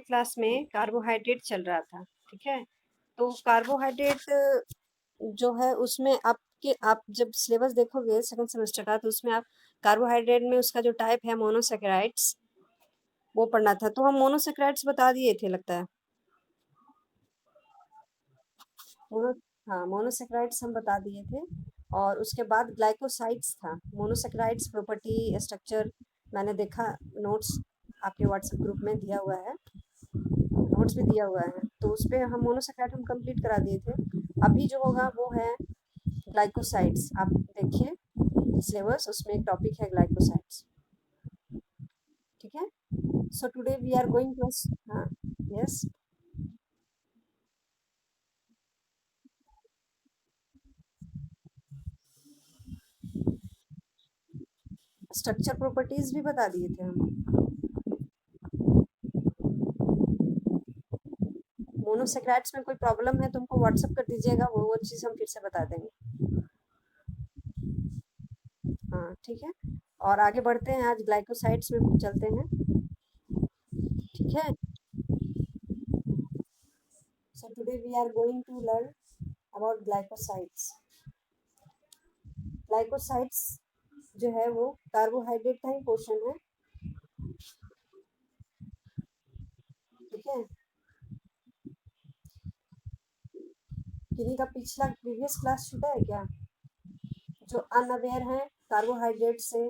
Class में carbohydrate चल रहा था, ठीक है। तो कार्बोहाइड्रेट जो है उसमें आप जब सिलेबस देखोगे सेकंड सेमेस्टर का, तो उसमें आप कार्बोहाइड्रेट में उसका जो टाइप है मोनोसेकेराइड्स, वो पढ़ना था। तो हम मोनोसेकेराइड्स बता दिए थे लगता है। मोनो हाँ, मोनोसेकेराइड्स हम बता दिए थे। और उसके बाद ग्लाइकोसाइड्स था। मोनोसेकेराइड्स प्रॉपर्टी स्ट्रक्चर मैंने देखा, नोट्स आपके व्हाट्सएप ग्रुप में दिया हुआ है, नोट्स भी दिया हुआ है, तो उस पे हम मोनोसेकेराइड हम कंप्लीट करा दिए थे। अभी जो होगा वो है ग्लाइकोसाइड्स। आप देखिए सिलेबस, उसमें एक टॉपिक है ग्लाइकोसाइड्स, ठीक है। So today we are going to, हाँ, यस, स्ट्रक्चर प्रॉपर्टीज भी बता दिए थे हम। मोनोसेक्राइड्स में कोई प्रॉब्लम है तो हमको व्हाट्सअप कर दीजिएगा, वो चीज़ हम फिर से बता देंगे। हाँ, ठीक है। और आगे बढ़ते हैं, आज ग्लाइकोसाइड्स में चलते हैं, ठीक है। So today we are going to learn about glycosides. Glycosides जो है वो कार्बोहाइड्रेट का ही पोर्शन है, ठीक है। किन्हीं का पिछला प्रीवियस क्लास छूटा है क्या? जो अनअवेयर हैं कार्बोहाइड्रेट से,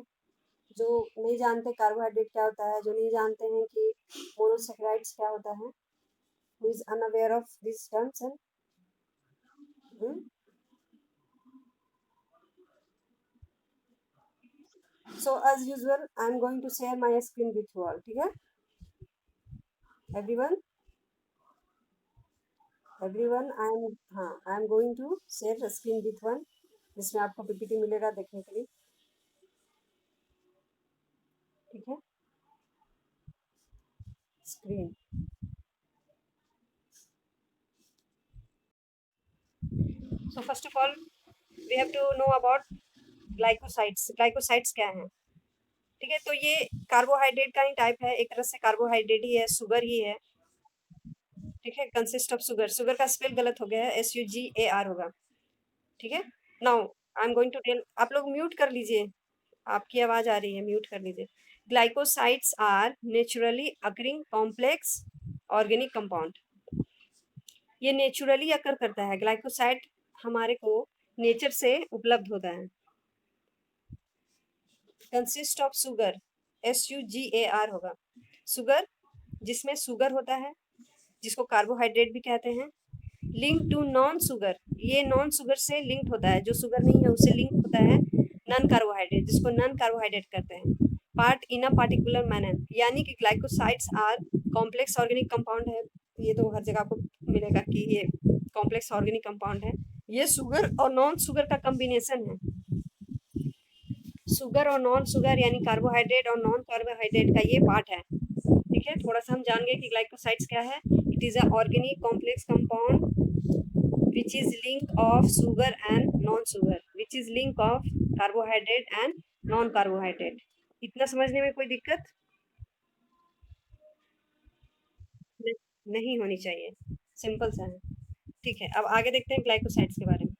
जो नहीं जानते कार्बोहाइड्रेट क्या होता है, जो नहीं जानते हैं कि मोनोसेक्राइड्स क्या होता है, who is unaware of these terms and so as usual I am going to share my screen with you all, ठीक है। everyone everyone I am going to share the screen with one, जिसमें आपको PPT मिलेगा देखने के लिए, ठीक है। Screen, so first of all we have to know about glycosides. Glycosides क्या है, ठीक है। तो ये कार्बोहाइड्रेट का ही टाइप है, एक तरह से कार्बोहाइड्रेट ही है, शुगर ही है, ठीक है। कंसिस्ट ऑफ शुगर, शुगर का स्पेल गलत हो गया है, SUGAR होगा, ठीक है। Now I am going to tell, आप लोग म्यूट कर लीजिए, आपकी आवाज आ रही है, म्यूट कर लीजिए। Glycosides are naturally occurring complex organic compound. ये नेचुरली अकर करता है, ग्लाइकोसाइड हमारे को नेचर से उपलब्ध होता है। कंसिस्ट ऑफ शुगर, SUGAR होगा, शुगर, जिसमें शुगर होता है, जिसको कार्बोहाइड्रेट भी कहते हैं। लिंक टू नॉन शुगर, ये नॉन शुगर से लिंक्ड होता है, जो शुगर नहीं है उससे लिंक होता है नॉन कार्बोहाइड्रेट, जिसको नॉन कार्बोहाइड्रेट कहते हैं। Part in a particular manner, यानी कि glycosides are complex organic compound है। ये तो हर जगह आपको मिलेगा कि ये कॉम्प्लेक्स ऑर्गेनिक कंपाउंड है। ये शुगर और नॉन शुगर का कॉम्बिनेशन है। शुगर और नॉन शुगर यानी कार्बोहाइड्रेट और नॉन कार्बोहाइड्रेट का ये पार्ट है, ठीक है। थोड़ा सा हम जान गए कि ग्लाइकोसाइड्स क्या है। It is a organic complex compound which is link of sugar and non sugar, which is link of carbohydrate and non carbohydrate। इतना समझने में कोई दिक्कत नहीं होनी चाहिए, सिंपल सा है, ठीक है। अब आगे देखते हैं ग्लाइकोसाइड्स के बारे में।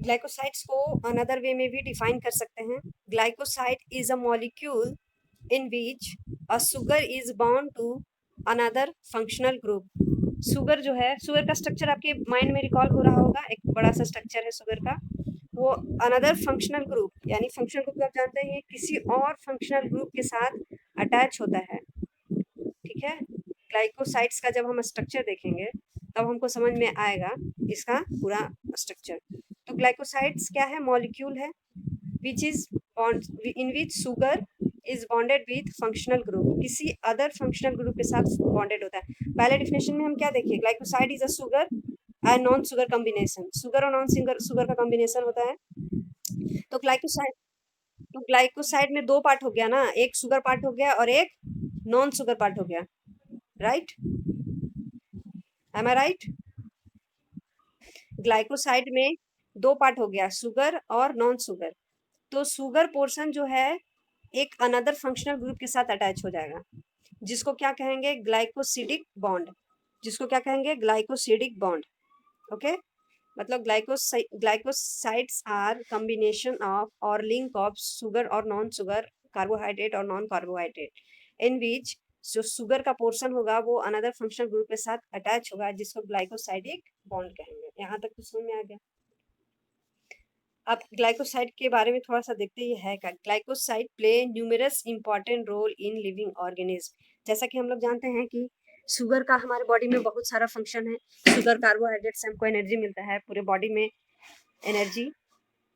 ग्लाइकोसाइड्स को अनदर वे में भी डिफाइन कर सकते हैं। Glycoside is a molecule in which a sugar is bound to another functional group. Sugar जो है, शुगर का स्ट्रक्चर आपके माइंड में रिकॉल हो रहा होगा, एक बड़ा सा स्ट्रक्चर है शुगर का। वो अनदर फंक्शनल ग्रुप, यानी फंक्शनल ग्रुप आप जानते हैं किसी और फंक्शनल ग्रुप के साथ अटैच होता है, ठीक है। ग्लाइकोसाइड्स का जब हम स्ट्रक्चर देखेंगे तब हमको समझ में आएगा इसका पूरा स्ट्रक्चर। तो ग्लाइकोसाइड्स क्या है, मॉलिक्यूल है which is in which sugar is bonded with functional group, किसी अदर फंक्शनल ग्रुप के साथ बॉन्डेड होता है। पहले डिफिनेशन में हम क्या देखिए, glycoside is a sugar and non sugar combination, sugar और नॉन शुगर शुगर का कॉम्बिनेशन होता है। तो ग्लाइकोसाइड में दो पार्ट हो गया ना, एक शुगर पार्ट हो गया और एक नॉन शुगर पार्ट हो गया, राइट, एम आई राइट। ग्लाइकोसाइड में दो पार्ट हो गया, शुगर और नॉन शुगर। तो शुगर पोर्शन जो है एक अनदर फंक्शनल ग्रुप के साथ अटैच हो जाएगा, जिसको क्या कहेंगे, ग्लाइकोसिडिक बॉन्ड, जिसको क्या कहेंगे, ग्लाइकोसिडिक बॉन्ड। ओके, मतलब ग्लाइकोसाइड्स आर कॉम्बिनेशन ऑफ और लिंक ऑफ सुगर और नॉन सुगर, कार्बोहाइड्रेट और नॉन कार्बोहाइड्रेट, इन विच जो शुगर का पोर्शन होगा वो अनदर फंक्शनल ग्रुप के साथ अटैच होगा, जिसको ग्लाइकोसाइडिक बॉन्ड कहेंगे। यहाँ तक तो समझ में आ गया। अब ग्लाइकोसाइड के बारे में थोड़ा सा देखते ही है क्या। Glycoside play numerous important role in living organism. जैसा कि हम लोग जानते हैं कि शुगर का हमारे बॉडी में बहुत सारा फंक्शन है। शुगर कार्बोहाइड्रेट से हमको एनर्जी मिलता है, पूरे बॉडी में एनर्जी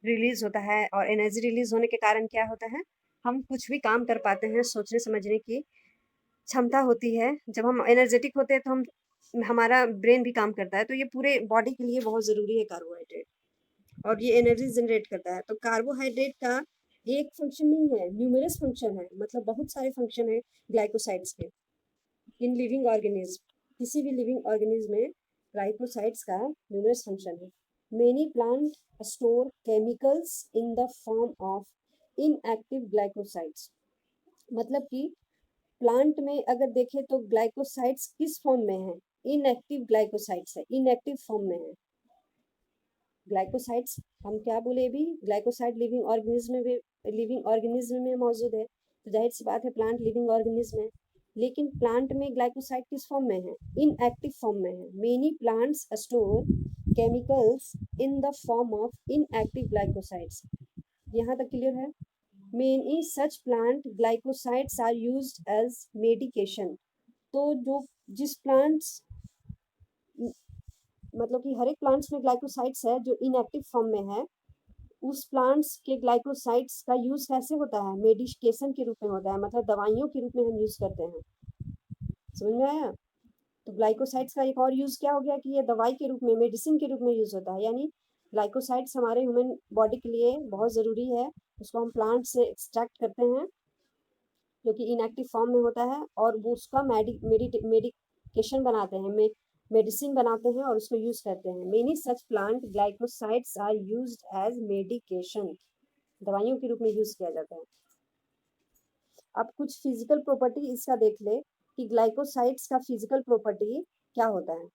रिलीज होता है, और एनर्जी रिलीज होने के कारण क्या होता है, हम कुछ भी काम कर पाते हैं, सोचने समझने की क्षमता होती है। जब हम एनर्जेटिक होते हैं तो हम हमारा ब्रेन भी काम करता है, तो ये पूरे बॉडी के लिए बहुत ज़रूरी है कार्बोहाइड्रेट, और ये एनर्जी जनरेट करता है। तो कार्बोहाइड्रेट का एक फंक्शन नहीं है, न्यूमरस फंक्शन है, मतलब बहुत सारे फंक्शन है ग्लाइकोसाइड्स के इन लिविंग ऑर्गेनिज्म। किसी भी लिविंग ऑर्गेनिज्म में ग्लाइकोसाइड्स का न्यूमरस फंक्शन है। Many plant store chemicals in the form of inactive glycosides. मतलब कि प्लांट में अगर देखें तो ग्लाइकोसाइड्स किस फॉर्म में है, इनएक्टिव ग्लाइकोसाइड्स है, इनएक्टिव फॉर्म में है ग्लाइकोसाइड्स। हम क्या बोले अभी, ग्लाइकोसाइड लिविंग ऑर्गेनिज्म में मौजूद है, तो जाहिर सी बात है प्लांट लिविंग ऑर्गेनिज्म है। लेकिन प्लांट में ग्लाइकोसाइड किस फॉर्म में है, इनएक्टिव फॉर्म में है। Many plants store chemicals in the form of inactive glycosides. यहाँ तक क्लियर है। Many such plant glycosides are used as medication. तो जो जिस प्लांट्स, मतलब कि हर एक प्लांट्स में ग्लाइकोसाइड्स है जो इनएक्टिव फॉर्म में है, उस प्लांट्स के ग्लाइकोसाइड्स का यूज कैसे होता है, मेडिकेशन के रूप में होता है, मतलब दवाइयों के रूप में हम यूज करते हैं। समझ में आया। तो ग्लाइकोसाइड्स का एक और यूज क्या हो गया कि ये दवाई के रूप में, मेडिसिन के रूप में यूज होता है। यानी ग्लाइकोसाइड्स हमारे ह्यूमन बॉडी के लिए बहुत ज़रूरी है। उसको हम प्लांट से एक्सट्रैक्ट करते हैं जो कि इनएक्टिव फॉर्म में होता है, और वो उसका मेडिकेशन बनाते हैं, मेडिसिन बनाते हैं और उसको यूज करते हैं। Many such plant glycosides are used as medication. दवाइयों के रूप में यूज किया जाता है। अब कुछ फिजिकल प्रॉपर्टी इसका देख ले कि ग्लाइकोसाइड्स का फिजिकल प्रॉपर्टी क्या होता है।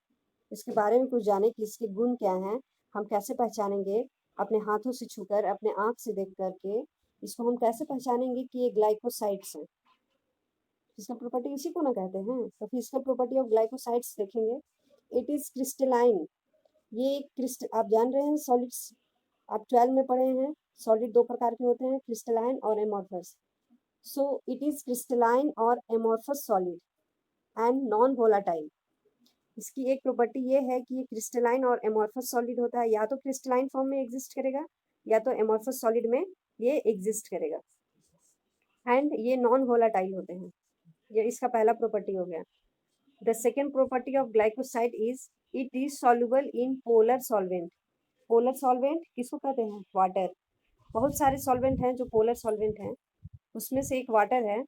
इसके बारे में कुछ जाने कि इसके गुण क्या हैं, हम कैसे पहचानेंगे, अपने हाथों से छूकर, अपने आँख से देख करके इसको हम कैसे पहचानेंगे कि ये ग्लाइकोसाइड्स हैं। फिजिकल प्रॉपर्टी इसी को ना कहते हैं। तो फिजिकल प्रॉपर्टी ऑफ ग्लाइकोसाइड्स देखेंगे। It is crystalline. ये आप जान रहे हैं सॉलिड्स, आप 12 में पढ़े हैं, सॉलिड दो प्रकार के होते हैं, क्रिस्टलाइन और amorphous. So it is crystalline और amorphous solid and non volatile. इसकी एक प्रॉपर्टी ये है कि ये क्रिस्टलाइन और एमॉर्फस सॉलिड होता है, या तो क्रिस्टलाइन फॉर्म में एग्जिस्ट करेगा या तो एमॉर्फस सॉलिड में ये एग्जिस्ट करेगा, एंड ये नॉन वोलाटाइल होते हैं। ये इसका पहला प्रॉपर्टी हो गया। The second property of glycoside is it is soluble in polar solvent. Polar solvent किसको कहते हैं, वाटर। बहुत सारे सॉल्वेंट हैं जो पोलर सॉल्वेंट हैं, उसमें से एक वाटर है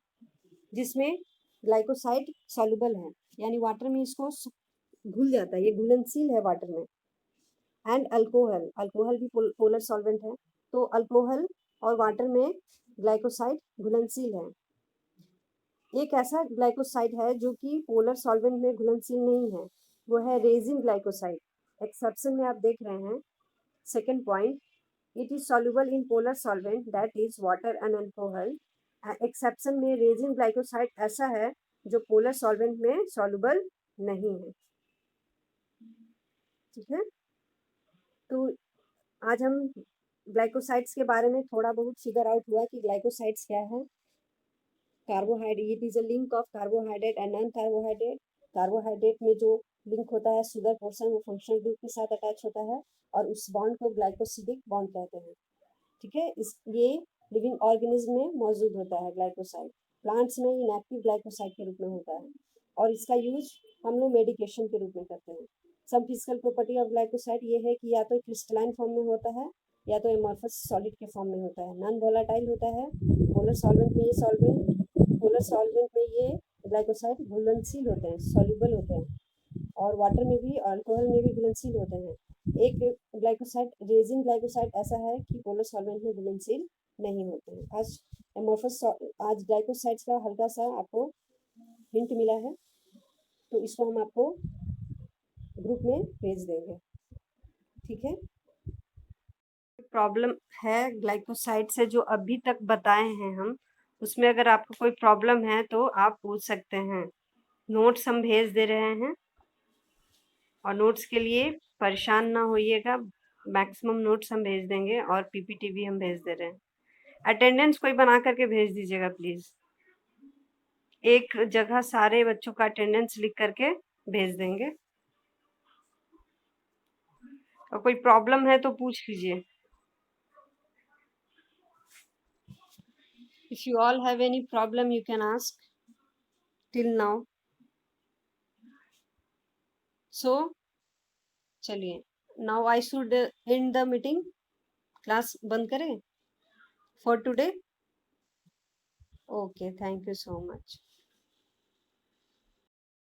जिसमें ग्लाइकोसाइड सॉल्युबल है, यानी वाटर में इसको घुल जाता है, ये घुलनशील है वाटर में। एंड अल्कोहल, अल्कोहल भी पोलर सॉल्वेंट है, तो अल्कोहल और वाटर में ग्लाइकोसाइड घुलनशील है। एक ऐसा ग्लाइकोसाइड है जो कि पोलर सॉल्वेंट में घुलनशील नहीं है, वो है रेजिन ग्लाइकोसाइड। एक्सेप्शन में आप देख रहे हैं second point, it is soluble in polar solvent that is water and alcohol. Exception में रेजिन ग्लाइकोसाइड ऐसा है जो पोलर सॉल्वेंट में सॉल्युबल नहीं है। ठीक है, तो आज हम ग्लाइकोसाइड्स के बारे में थोड़ा बहुत फिगर आउट हुआ कि ग्लाइकोसाइड्स क्या है। Carbohydrate, it is a link of carbohydrate and non carbohydrate. Carbohydrate में जो लिंक होता है शुगर पोर्शन, वो फंक्शनल ग्रुप के साथ अटैच होता है, और उस बॉन्ड को ग्लाइकोसिडिक बॉन्ड कहते हैं। ठीक है, ये लिविंग ऑर्गेनिज्म में मौजूद होता है ग्लाइकोसाइड। प्लांट्स में इनएक्टिव ग्लाइकोसाइड के रूप में होता है, और इसका यूज हम लोग मेडिकेशन के रूप में करते हैं। सब फिजिकल प्रॉपर्टी ऑफ ग्लाइकोसाइड ये है कि या तो क्रिस्टलाइन फॉर्म में होता है या तो एमॉर्फस सॉलिड के फॉर्म में होता है, नॉन वोलाटाइल होता है। पोलर सॉल्वेंट में ये ग्लाइकोसाइड घुलनशील होते हैं, सॉल्युबल होते हैं, और वाटर में भी, अल्कोहल में भी घुलनशील होते हैं। एक ग्लाइकोसाइड रेजिन ग्लाइकोसाइड ऐसा है कि पोलर सॉल्वेंट में घुलनशील नहीं होते हैं। आज ग्लाइकोसाइड्स का हल्का सा आपको हिंट मिला है, तो इसको हम आपको ग्रुप में भेज देंगे, ठीक है। प्रॉब्लम है ग्लाइकोसाइड से जो अभी तक बताए हैं हम, उसमें अगर आपको कोई प्रॉब्लम है तो आप पूछ सकते हैं। नोट्स हम भेज दे रहे हैं, और नोट्स के लिए परेशान ना होइएगा, मैक्सिमम नोट्स हम भेज देंगे और पीपीटी भी हम भेज दे रहे हैं। अटेंडेंस कोई बना करके भेज दीजिएगा प्लीज़। एक जगह सारे बच्चों का अटेंडेंस लिख करके भेज देंगे, और कोई प्रॉब्लम है तो पूछ लीजिए। If you all have any problem, you can ask till now. So, चलिए, now I should end the meeting. Class बंद करें for today? Okay, thank you so much.